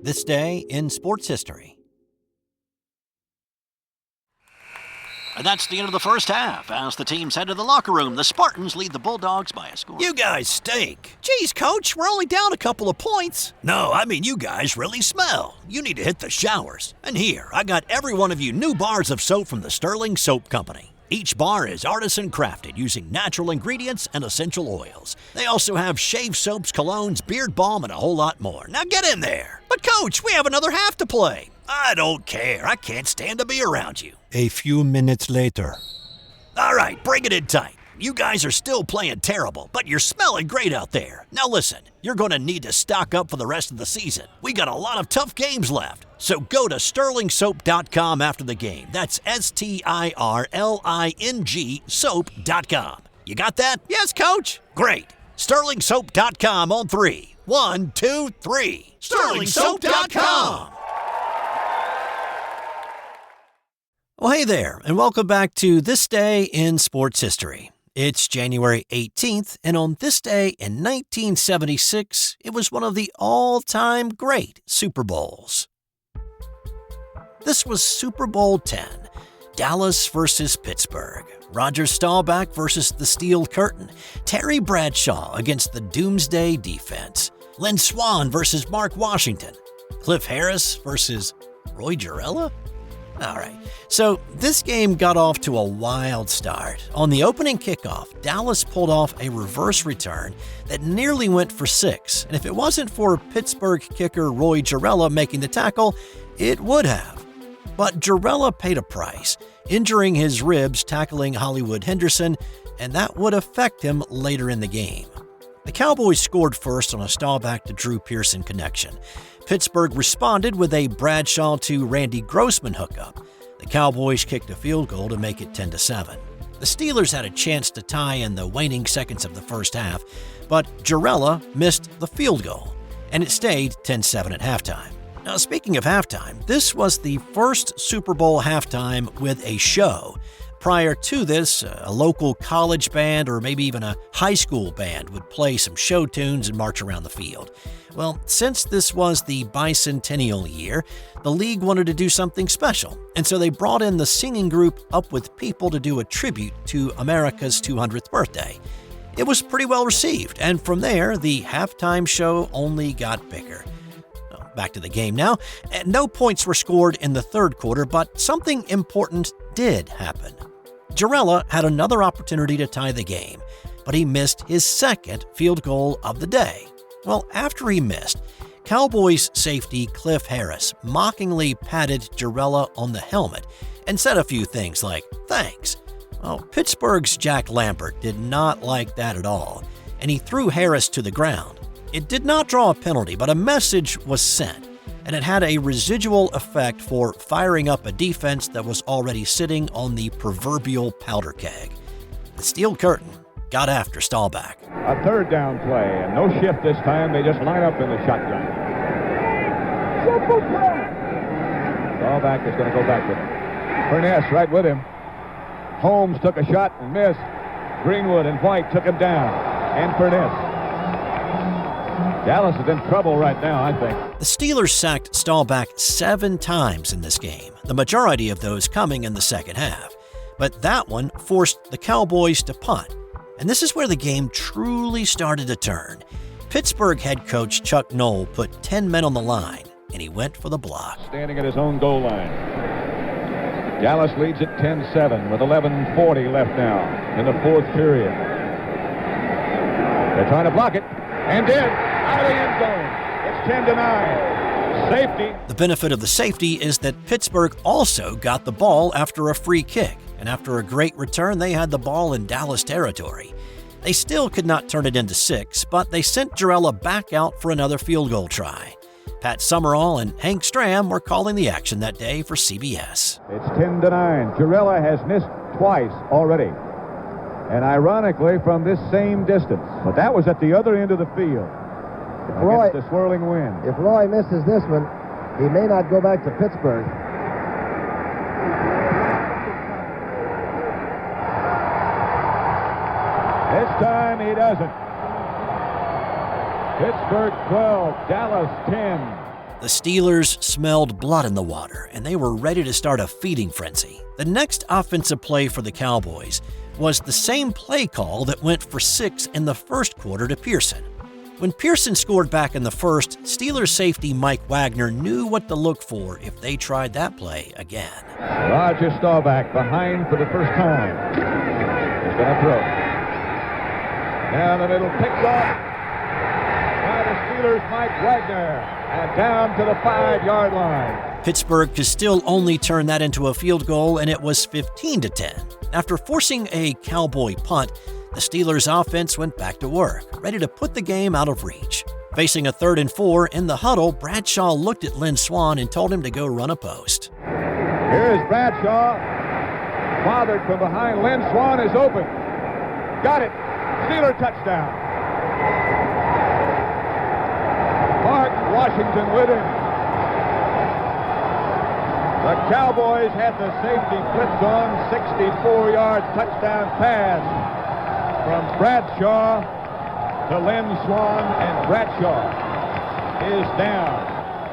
This day in sports history. And that's the end of the first half. As the teams head to the locker room, the Spartans lead the Bulldogs by a score. You guys stink. Geez, Coach, we're only down a couple of points. No, I mean you guys really smell. You need to hit the showers. And here, I got every one of you new bars of soap from the Sterling Soap Company. Each bar is artisan crafted using natural ingredients and essential oils. They also have shave soaps, colognes, beard balm, and a whole lot more. Now get in there. But Coach, we have another half to play. I don't care. I can't stand to be around you. A few minutes later. All right, bring it in tight. You guys are still playing terrible, but you're smelling great out there. Now listen, you're going to need to stock up for the rest of the season. We got a lot of tough games left. So go to sterlingsoap.com after the game. That's STIRLING soap.com. You got that? Yes, Coach. Great. sterlingsoap.com on 3. 1, 2, 3. sterlingsoap.com. Well, hey there, and welcome back to This Day in Sports History. It's January 18th, and on this day in 1976, it was one of the all-time great Super Bowls. This was Super Bowl X, Dallas versus Pittsburgh, Roger Staubach versus the Steel Curtain, Terry Bradshaw against the Doomsday Defense, Lynn Swann versus Mark Washington, Cliff Harris versus Roy Gerela? All right, so this game got off to a wild start. On the opening kickoff, Dallas pulled off a reverse return that nearly went for 6, and if it wasn't for Pittsburgh kicker Roy Gerela making the tackle, it would have. But Gerela paid a price, injuring his ribs tackling Hollywood Henderson, and that would affect him later in the game. The Cowboys scored first on a Staubach to Drew Pearson connection. Pittsburgh responded with a Bradshaw to Randy Grossman hookup. The Cowboys kicked a field goal to make it 10-7. The Steelers had a chance to tie in the waning seconds of the first half, but Gerela missed the field goal, and it stayed 10-7 at halftime. Now, speaking of halftime, this was the first Super Bowl halftime with a show. Prior to this, a local college band or maybe even a high school band would play some show tunes and march around the field. Well, since this was the bicentennial year, the league wanted to do something special, and so they brought in the singing group Up With People to do a tribute to America's 200th birthday. It was pretty well received, and from there, the halftime show only got bigger. Back to the game now. No points were scored in the third quarter, but something important did happen. Gerela had another opportunity to tie the game, but he missed his second field goal of the day. Well, after he missed, Cowboys safety Cliff Harris mockingly patted Gerela on the helmet and said a few things like, "Thanks." Well, Pittsburgh's Jack Lambert did not like that at all, and he threw Harris to the ground. It did not draw a penalty, but a message was sent, and it had a residual effect for firing up a defense that was already sitting on the proverbial powder keg. The Steel Curtain got after Staubach. A third down play, and no shift this time. They just line up in the shotgun. Staubach is going to go back with him. Furness right with him. Holmes took a shot and missed. Greenwood and White took him down. And Furness. Dallas is in trouble right now, I think. The Steelers sacked Staubach 7 times in this game, the majority of those coming in the second half. But that one forced the Cowboys to punt. And this is where the game truly started to turn. Pittsburgh head coach Chuck Noll put 10 men on the line, and he went for the block. Standing at his own goal line. Dallas leads at 10-7 with 11:40 left now in the fourth period. They're trying to block it, and did. Out of the end zone. It's 10-9. Safety. The benefit of the safety is that Pittsburgh also got the ball after a free kick, and after a great return, they had the ball in Dallas territory. They still could not turn it into 6, but they sent Gerela back out for another field goal try. Pat Summerall and Hank Stram were calling the action that day for CBS. It's 10-9. Gerela has missed twice already, and ironically from this same distance. But that was at the other end of the field. Against the swirling wind. If Roy misses this one, he may not go back to Pittsburgh. This time he doesn't. Pittsburgh 12, Dallas 10. The Steelers smelled blood in the water, and they were ready to start a feeding frenzy. The next offensive play for the Cowboys was the same play call that went for 6 in the first quarter to Pearson. When Pearson scored back in the first, Steelers safety Mike Wagner knew what to look for if they tried that play again. Roger Staubach behind for the first time. He's going to throw. Down the middle, picked off by the Steelers' Mike Wagner. And down to the 5-yard line. Pittsburgh could still only turn that into a field goal, and it was 15-10. After forcing a Cowboy punt, the Steelers' offense went back to work, ready to put the game out of reach. Facing a 3rd and 4 in the huddle, Bradshaw looked at Lynn Swann and told him to go run a post. Here is Bradshaw. Bothered from behind. Lynn Swann is open. Got it. Steeler touchdown. Mark Washington with him. The Cowboys had the safety flipped on. 64-yard touchdown pass from Bradshaw to Lynn Swann, and Bradshaw is down.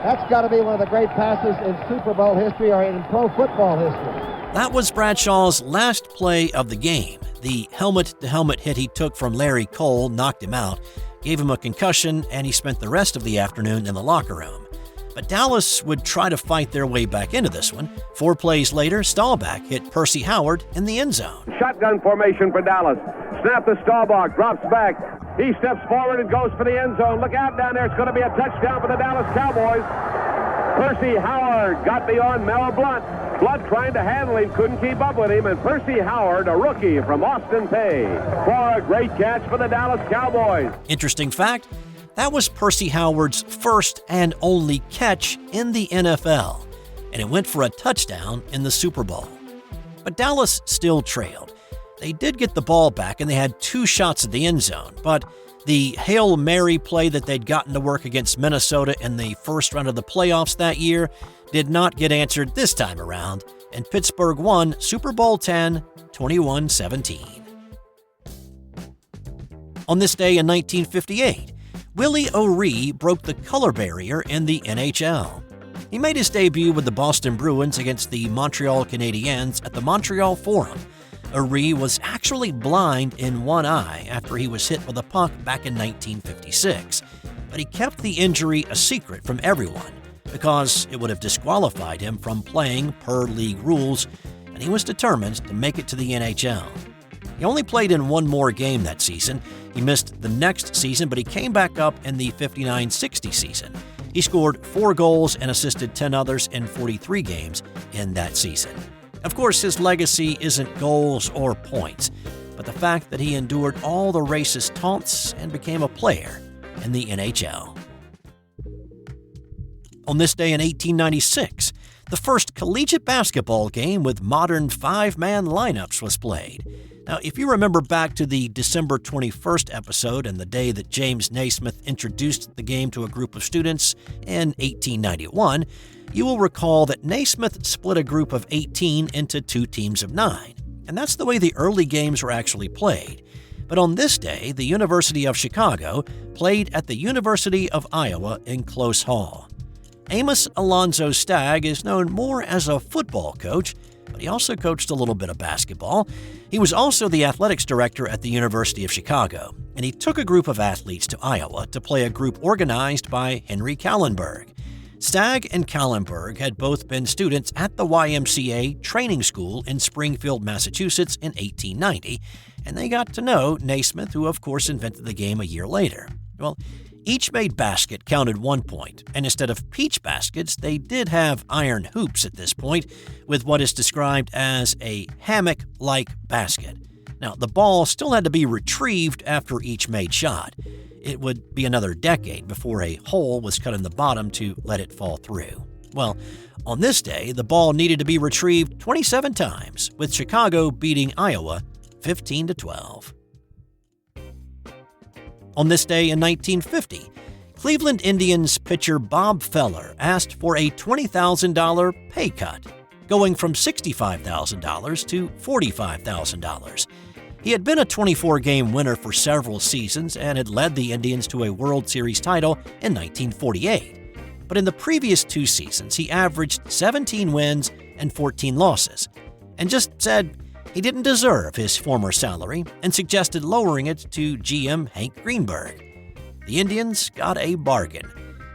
That's got to be one of the great passes in Super Bowl history or in pro football history. That was Bradshaw's last play of the game. The helmet-to-helmet hit he took from Larry Cole knocked him out, gave him a concussion, and he spent the rest of the afternoon in the locker room. But Dallas would try to fight their way back into this one. 4 plays later, Staubach hit Percy Howard in the end zone. Shotgun formation for Dallas. Snap to Staubach, drops back. He steps forward and goes for the end zone. Look out down there. It's going to be a touchdown for the Dallas Cowboys. Percy Howard got beyond Mel Blunt. Blunt trying to handle him, couldn't keep up with him, and Percy Howard, a rookie from Austin Peay, for a great catch for the Dallas Cowboys. Interesting fact, that was Percy Howard's first and only catch in the NFL, and it went for a touchdown in the Super Bowl. But Dallas still trailed. They did get the ball back, and they had 2 shots at the end zone, but the Hail Mary play that they'd gotten to work against Minnesota in the first round of the playoffs that year did not get answered this time around, and Pittsburgh won Super Bowl X, 21-17. On this day in 1958, Willie O'Ree broke the color barrier in the NHL. He made his debut with the Boston Bruins against the Montreal Canadiens at the Montreal Forum. O'Ree was actually blind in one eye after he was hit with a puck back in 1956, but he kept the injury a secret from everyone because it would have disqualified him from playing per league rules, and he was determined to make it to the NHL. He only played in 1 more game that season. He missed the next season, but he came back up in the 59-60 season. He scored 4 goals and assisted 10 others in 43 games in that season. Of course, his legacy isn't goals or points, but the fact that he endured all the racist taunts and became a player in the NHL. On this day in 1896, the first collegiate basketball game with modern 5-man lineups was played. Now, if you remember back to the December 21st episode and the day that James Naismith introduced the game to a group of students in 1891, you will recall that Naismith split a group of 18 into 2 teams of 9, and that's the way the early games were actually played. But on this day, the University of Chicago played at the University of Iowa in Close Hall. Amos Alonzo Stagg is known more as a football coach, but he also coached a little bit of basketball. He was also the athletics director at the University of Chicago, and he took a group of athletes to Iowa to play a group organized by Henry Kallenberg. Stagg and Kallenberg had both been students at the YMCA training school in Springfield, Massachusetts in 1890, and they got to know Naismith, who of course invented the game a year later. Well, each made basket counted 1 point, and instead of peach baskets, they did have iron hoops at this point, with what is described as a hammock-like basket. Now, the ball still had to be retrieved after each made shot. It would be another decade before a hole was cut in the bottom to let it fall through. Well, on this day, the ball needed to be retrieved 27 times, with Chicago beating Iowa 15-12. On this day in 1950, Cleveland Indians pitcher Bob Feller asked for a $20,000 pay cut, going from $65,000 to $45,000. He had been a 24-game winner for several seasons and had led the Indians to a World Series title in 1948. but in the previous 2 seasons, he averaged 17 wins and 14 losses, and just said he didn't deserve his former salary and suggested lowering it to GM Hank Greenberg. The Indians got a bargain.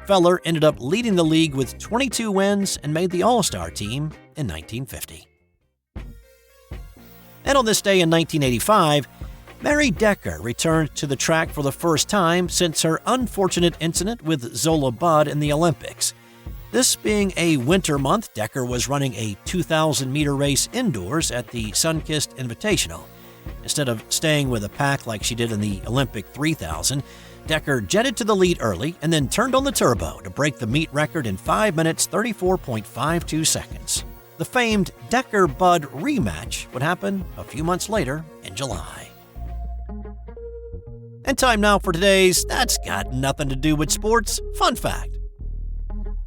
Feller ended up leading the league with 22 wins and made the All-Star team in 1950. And on this day in 1985, Mary Decker returned to the track for the first time since her unfortunate incident with Zola Budd in the Olympics. This being a winter month, Decker was running a 2,000-meter race indoors at the Sunkist Invitational. Instead of staying with a pack like she did in the Olympic 3,000, Decker jetted to the lead early and then turned on the turbo to break the meet record in 5 minutes 34.52 seconds. The famed Decker-Budd rematch would happen a few months later in July. And time now for today's That's Got Nothing to Do with Sports fun fact.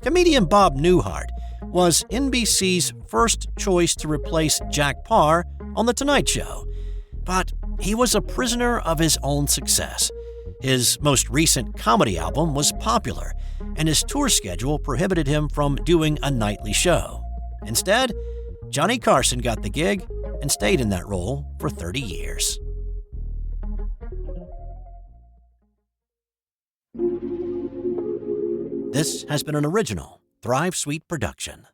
Comedian Bob Newhart was NBC's first choice to replace Jack Parr on The Tonight Show, but he was a prisoner of his own success. His most recent comedy album was popular, and his tour schedule prohibited him from doing a nightly show. Instead, Johnny Carson got the gig and stayed in that role for 30 years. This has been an original Thrive Suite production.